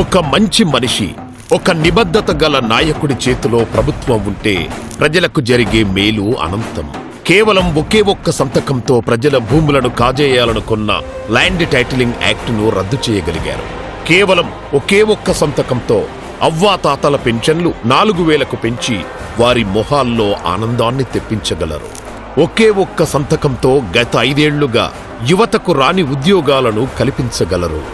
ఒక మంచి మనిషి, ఒక నిబద్ధత గల నాయకుడి చేతిలో ప్రభుత్వం ఉంటే ప్రజలకు జరిగే మేలు అనంతం. కేవలం ఒకే ఒక్క సంతకంతో ప్రజల భూములను కాజేయాలనుకున్న ల్యాండ్ టైటిలింగ్ యాక్టును రద్దు చేయగలిగారు. కేవలం ఒకే ఒక్క సంతకంతో అవ్వాతాతల పెన్షన్లు 4,000కు పెంచి వారి మొహాల్లో ఆనందాన్ని తెప్పించగలరు. ఒకే ఒక్క సంతకంతో గత 5 ఏళ్లుగా యువతకు రాని ఉద్యోగాలను కల్పించగలరు.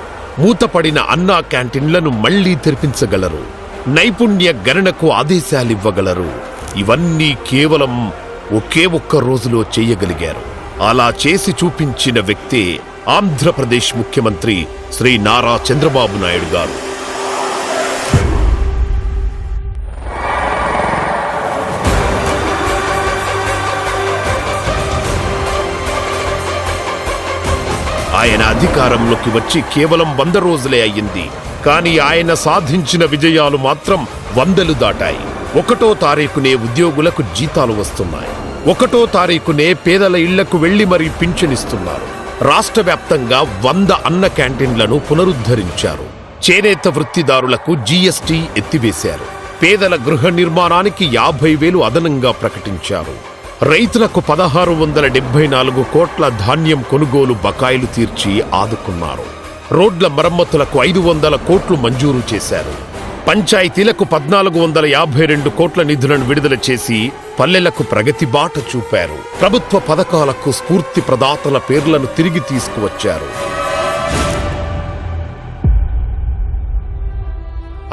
మూతపడిన అన్నా క్యాంటీన్లను మళ్లీ తెరిపించగలరు. నైపుణ్య గణనకు ఆదేశాలివ్వగలరు. ఇవన్నీ కేవలం ఒకే ఒక్క రోజులో చేయగలిగారు. అలా చేసి చూపించిన వ్యక్తే ఆంధ్రప్రదేశ్ ముఖ్యమంత్రి శ్రీ నారా చంద్రబాబు నాయుడు గారు. ఆయన అధికారంలోకి వచ్చి కేవలం 100 రోజులే అయ్యింది. కానీ ఆయన సాధించిన విజయాలు మాత్రం 100లు దాటాయి. 1వ తారీఖునే ఉద్యోగులకు జీతాలు వస్తున్నాయి. 1వ తారీఖునే పేదల ఇళ్లకు వెళ్లి మరీ పింఛనిస్తున్నారు. రాష్ట్ర వ్యాప్తంగా 100 అన్న క్యాంటీన్లను పునరుద్ధరించారు. చేనేత వృత్తిదారులకు జీఎస్టీ ఎత్తివేశారు. పేదల గృహ నిర్మాణానికి 50,000 అదనంగా ప్రకటించారు. రైతులకు 1,674 కోట్ల ధాన్యం కొనుగోలు బకాయిలు తీర్చి ఆదుకున్నారు. రోడ్ల మరమ్మతులకు 500 కోట్లు మంజూరు చేశారు. పంచాయతీలకు 1,452 కోట్ల నిధులను విడుదల చేసి పల్లెలకు ప్రగతి బాట చూపారు. ప్రభుత్వ పథకాలకు స్ఫూర్తి ప్రదాతల పేర్లను తిరిగి తీసుకువచ్చారు.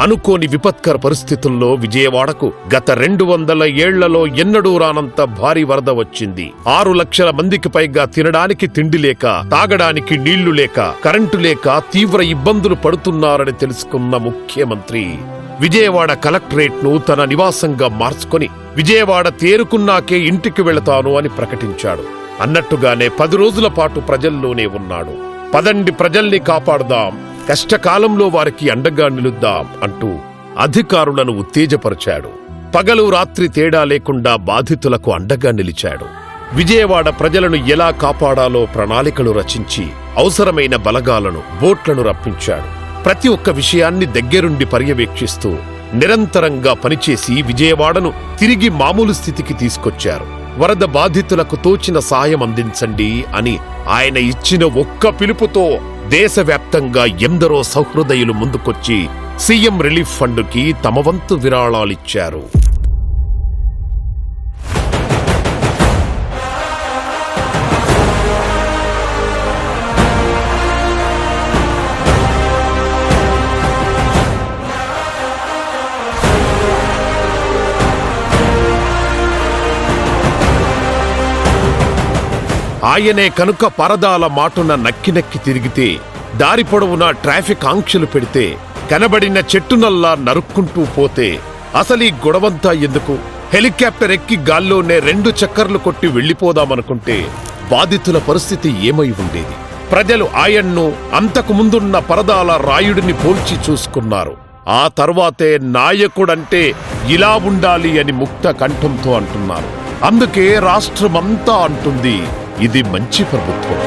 అనుకోని విపత్కర పరిస్థితుల్లో విజయవాడకు గత 200 ఏళ్లలో ఎన్నడూ రానంత భారీ వరద వచ్చింది. 6 లక్షల మందికి పైగా తినడానికి తిండి లేక, తాగడానికి నీళ్లు లేక, కరెంటు లేక తీవ్ర ఇబ్బందులు పడుతున్నారని తెలుసుకున్న ముఖ్యమంత్రి విజయవాడ కలెక్టరేట్ ను తన నివాసంగా మార్చుకొని విజయవాడ తేరుకున్నాకే ఇంటికి వెళతాను అని ప్రకటించాడు. అన్నట్టుగానే 10 రోజుల పాటు ప్రజల్లోనే ఉన్నాడు. పదండి ప్రజల్ని కాపాడుదాం, కష్టకాలంలో వారికి అండగా నిలుద్దాం అంటూ అధికారులను ఉత్తేజపరిచాడు. పగలు రాత్రి తేడా లేకుండా బాధితులకు అండగా నిలిచాడు. విజయవాడ ప్రజలను ఎలా కాపాడాలో ప్రణాళికలు రచించి అవసరమైన బలగాలను, బోట్లను రప్పించాడు. ప్రతి ఒక్క విషయాన్ని దగ్గరుండి పర్యవేక్షిస్తూ నిరంతరంగా పనిచేసి విజయవాడను తిరిగి మామూలు స్థితికి తీసుకొచ్చారు. వరద బాధితులకు తోచిన సాయం అందించండి అని ఆయన ఇచ్చిన ఒక్క పిలుపుతో దేశవ్యాప్తంగా ఎందరో సహృదయులు ముందుకొచ్చి సీఎం రిలీఫ్ ఫండ్కి తమ వంతు విరాళాలిచ్చారు. ఆయనే కనుక పరదాల మాటున నక్కి తిరిగితే, దారి పొడవునా ట్రాఫిక్ ఆంక్షలు పెడితే, కనబడిన చెట్టునల్లా నరుక్కుంటూ పోతే అసలీ గొడవంతా ఎందుకు? హెలికాప్టర్ ఎక్కి గాల్లోనే 2 చక్కర్లు కొట్టి వెళ్లిపోదామనుకుంటే బాధితుల పరిస్థితి ఏమై ఉండేది? ప్రజలు ఆయన్ను అంతకు ముందున్న పరదాల రాయుడిని పోల్చి చూసుకున్నారు. ఆ తర్వాతే నాయకుడంటే ఇలా ఉండాలి అని ముక్త కంఠంతో అంటున్నారు. అందుకే రాష్ట్రమంతా అంటుంది, ఇది మంచి ప్రభుత్వం.